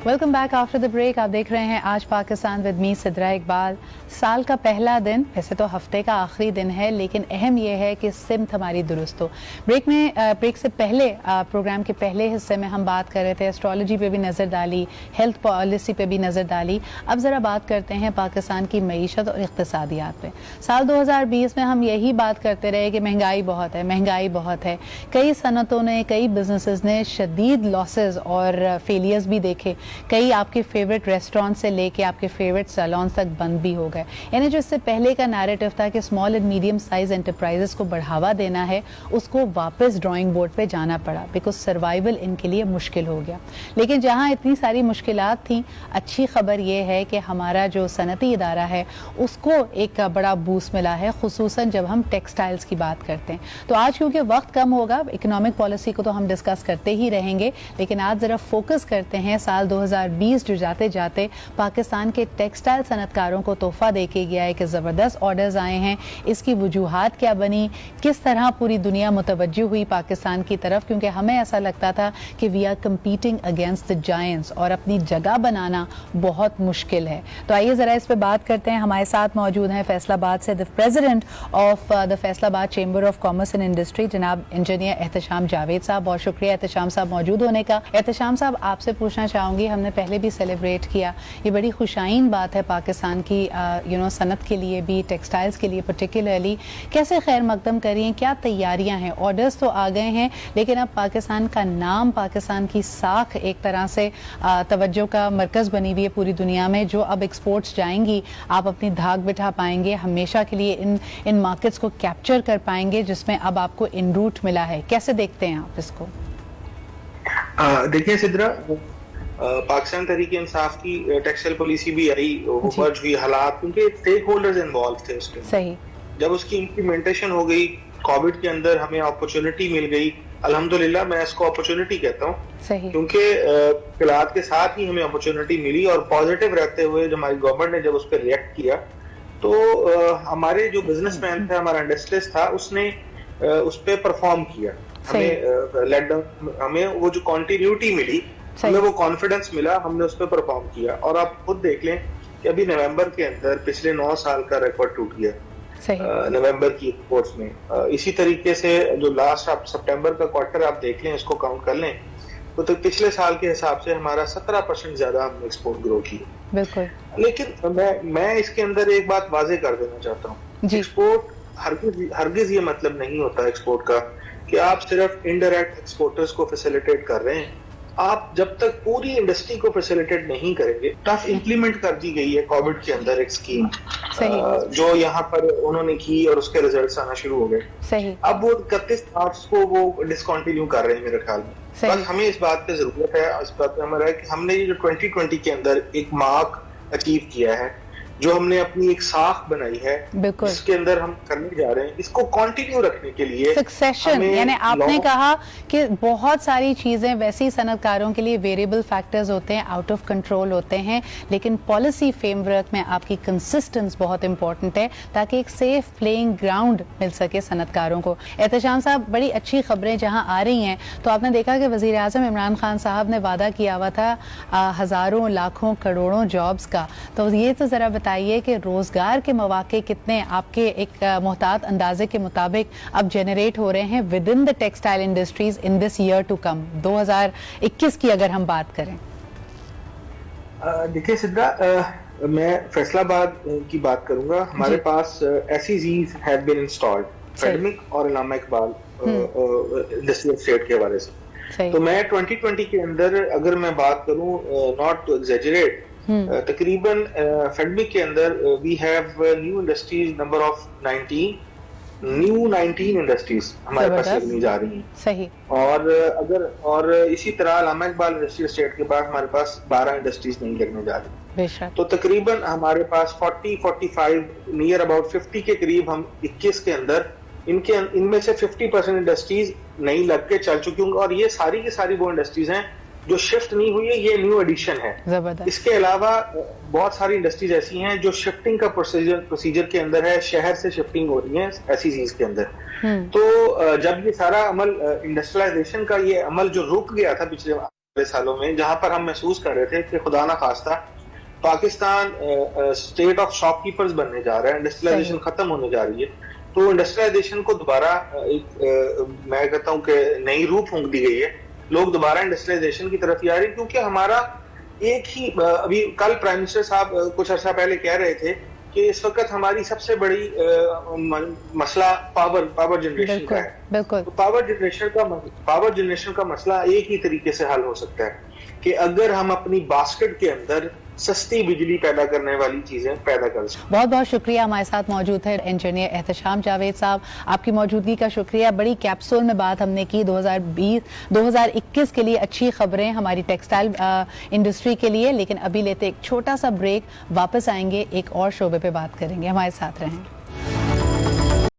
Welcome back after the break. आप देख रहे हैं आज पाकिस्तान विद मी सिद्रा इकबाल। साल का पहला दिन, वैसे तो हफ्ते का आखिरी दिन है, लेकिन अहम यह है कि सिमत हमारी दुरुस्त हो। ब्रेक से पहले प्रोग्राम के पहले हिस्से में हम बात कर रहे थे, एस्ट्रोलॉजी पे भी नज़र डाली, हेल्थ पॉलिसी पे भी नज़र डाली। अब ज़रा बात करते हैं पाकिस्तान की मईशत और इक़्तिसादियात पे। साल 2020 में हम यही बात करते रहे कि महंगाई बहुत है, महंगाई बहुत है। कई सनतों ने, कई बिजनेसेस ने शदीद लॉसेस और फेलियर्स भी देखे। कई आपके फेवरेट रेस्टोरेंट से लेके आपके फेवरेट सैलून तक बंद भी हो गए। यानी जो इससे पहले का नैरेटिव था कि small and medium size enterprises को बढ़ावा देना है, उसको वापस ड्राइंग बोर्ड पे जाना पड़ा, बिकॉज सर्वाइवल इनके लिए मुश्किल हो गया। लेकिन जहां इतनी सारी मुश्किलात थी, अच्छी खबर यह है कि हमारा जो सनती इदारा है उसको एक बड़ा बूस्ट मिला है, खुसूसन जब हम टेक्सटाइल्स की बात करते हैं। तो आज क्योंकि वक्त कम होगा, इकोनॉमिक पॉलिसी को तो हम डिस्कस करते ही रहेंगे, लेकिन आज जरा फोकस करते हैं साल 2020 जो जाते जाते पाकिस्तान के टेक्सटाइल सनतकारों को तोहफा देके गया है कि ज़बरदस्त ऑर्डर्स आए हैं। इसकी वजूहात क्या बनी, किस तरह पूरी दुनिया मुतवज्जो हुई पाकिस्तान की तरफ, क्योंकि हमें ऐसा लगता था कि we are competing against the giants और अपनी जगह बनाना बहुत मुश्किल है। तो आइए ज़रा इस पर बात करते हैं। हमारे साथ मौजूद हैं फैसलाबाद से the president of the Faisalabad chamber of commerce and industry जनाब इंजीनियर एहतशाम जावेद साहब। बहुत शुक्रिया एहतशाम साहब मौजूद होने का। एहतशाम साहब, आपसे पूछना चाहूँगी, हमने पहले भी सेलिब्रेट किया, ये बड़ी खुशाइन बात है पाकिस्तान की सनत के लिए भी, टेक्सटाइल्स के लिए पर्टिकुलरली। कैसे खैर मकदम करिए, क्या तैयारियां हैं? ऑर्डर्स तो आ गए हैं, लेकिन अब पाकिस्तान का नाम, पाकिस्तान की साख एक तरह से तवज्जो का मरकज़ बनी हुई है पूरी दुनिया में। जो अब एक्सपोर्ट्स जाएंगी, आप अपनी धाक बिठा पाएंगे, हमेशा के लिए इन मार्केट्स को कैप्चर कर पाएंगे जिसमें अब आपको इन रूट मिला है। कैसे देखते हैं आप इसको? देखिए सिद्रा, पाकिस्तान तहरीक इंसाफ की टेक्सटाइल पॉलिसी भी आई, मर्ज हुई हालात, क्योंकि स्टेक होल्डर्स इन्वॉल्व थे उसके। सही, जब उसकी इम्प्लीमेंटेशन हो गई, कोविड के अंदर हमें अपॉर्चुनिटी मिल गई। अल्हम्दुलिल्लाह, मैं इसको अपॉर्चुनिटी कहता हूँ, क्योंकि हालात के साथ ही हमें अपॉर्चुनिटी मिली और पॉजिटिव रहते हुए जब हमारी गवर्नमेंट ने जब उस पर रिएक्ट किया, तो हमारे जो बिजनेसमैन था, हमारा इंडस्ट्रियलिस्ट था, उसने उस पर परफॉर्म किया। हमें वो जो कॉन्टिन्यूटी मिली, हमें वो कॉन्फिडेंस मिला, हमने उस पर परफॉर्म किया। और आप खुद देख लें कि अभी नवंबर के अंदर पिछले 9 साल का रिकॉर्ड टूट गया नवंबर की एक्सपोर्ट्स में। इसी तरीके से जो लास्ट आप सितंबर का क्वार्टर आप देख लें, इसको काउंट कर लें, तो पिछले साल के हिसाब से हमारा 17% ज्यादा हमने एक्सपोर्ट ग्रो की। बिल्कुल। लेकिन मैं इसके अंदर एक बात वाजे कर देना चाहता हूँ, एक्सपोर्ट हरगिज ये मतलब नहीं होता एक्सपोर्ट का कि आप सिर्फ इनडायरेक्ट एक्सपोर्टर्स को फैसिलिटेट कर रहे हैं। आप जब तक पूरी इंडस्ट्री को फैसिलिटेट नहीं करेंगे, टफ इंप्लीमेंट कर दी गई है कोविड के अंदर एक स्कीम, जो यहाँ पर उन्होंने की और उसके रिजल्ट्स आना शुरू हो गए। अब वो 31 मार्च को वो डिसकंटिन्यू कर रहे हैं मेरे ख्याल में। बस हमें इस बात पे जरूरत है, इस बात पे हमारा है कि हमने ये जो 2020 के अंदर एक मार्क अचीव किया है, जो हमने अपनी एक साख बनाई है, इसके अंदर हम करने जा रहे हैं, इसको कंटिन्यू रखने के लिए सक्सेशन, यानी आपने कहा कि बहुत सारी चीजें वैसी सनतकारों के लिए वेरिएबल फैक्टर्स होते हैं, आउट ऑफ कंट्रोल होते हैं, लेकिन पॉलिसी फ्रेमवर्क में आपकी कंसिस्टेंस बहुत इंपॉर्टेंट है ताकि एक सेफ प्लेइंग ग्राउंड मिल सके सनतकारों को। एहतशाम साहब, बड़ी अच्छी खबरें जहां आ रही हैं, तो आपने देखा कि वजीर आजम इमरान खान साहब ने वादा किया हुआ था हजारों लाखों करोड़ों जॉब्स का। तो ये तो जरा बताइए कि रोजगार के मौके कितने आपके एक मोहतात अंदाजे के मुताबिक अब जनरेट हो रहे हैं within the textile industries in this year to come, 2021 की अगर हम बात करें? देखिए सिद्रा, मैं फैसलाबाद की बात करूंगा। हमारे पास SEZs have been installed, academic और इलामा इकबाल इंडस्ट्रियल स्टेट के हवाले से। तो मैं 2020 के अंदर अगर मैं बात करूं, नॉट टू एग्जैजरेट, तकरीबन फेडमिक के अंदर we have new industries number of 19 industries हमारे पास लगनी जा रही हैं। सही। और इसी तरह इलामा इकबाल इंडस्ट्रियल स्टेट के बाद हमारे पास 12 इंडस्ट्रीज नहीं लगने जा रही। तो तकरीबन हमारे पास 40-45 नियर अबाउट 50 के करीब हम 21 के अंदर इनमें से 50% इंडस्ट्रीज नहीं लग के चल चुकी होंगी, और ये सारी की सारी वो इंडस्ट्रीज हैं जो शिफ्ट नहीं हुई है, ये न्यू एडिशन है। इसके अलावा बहुत सारी इंडस्ट्रीज ऐसी हैं जो शिफ्टिंग का प्रोसीजर के अंदर है, शहर से शिफ्टिंग हो रही है SEZs के अंदर। तो जब ये सारा अमल इंडस्ट्रियलाइजेशन का ये अमल जो रुक गया था पिछले सालों में, जहां पर हम महसूस कर रहे थे कि खुदा ना खास्ता पाकिस्तान स्टेट ऑफ शॉपकीपर्स बनने जा रहा है, इंडस्ट्रियलाइजेशन खत्म होने जा रही है, तो इंडस्ट्रियलाइजेशन को दोबारा मैं कहता हूँ कि नई रूप फूंक दी गई है। लोग दोबारा इंडस्ट्रियलाइजेशन की तरफ आ रहे हैं, क्योंकि हमारा एक ही अभी कल प्राइम मिनिस्टर साहब कुछ अर्सा पहले कह रहे थे कि इस वक्त हमारी सबसे बड़ी मसला पावर जनरेशन का है। बिल्कुल। तो पावर जनरेशन का मसला एक ही तरीके से हल हो सकता है कि अगर हम अपनी बास्केट के अंदर सस्ती बिजली पैदा करने वाली चीजें पैदा कर सकें। बहुत बहुत शुक्रिया। हमारे साथ मौजूद है इंजीनियर एहतशाम जावेद साहब, आपकी मौजूदगी का शुक्रिया। बड़ी कैप्सूल में बात हमने की 2020-2021 के लिए अच्छी खबरें हमारी टेक्सटाइल इंडस्ट्री के लिए, लेकिन अभी लेते एक छोटा सा ब्रेक, वापस आएंगे एक और शोबे पे बात करेंगे। हमारे साथ रहें।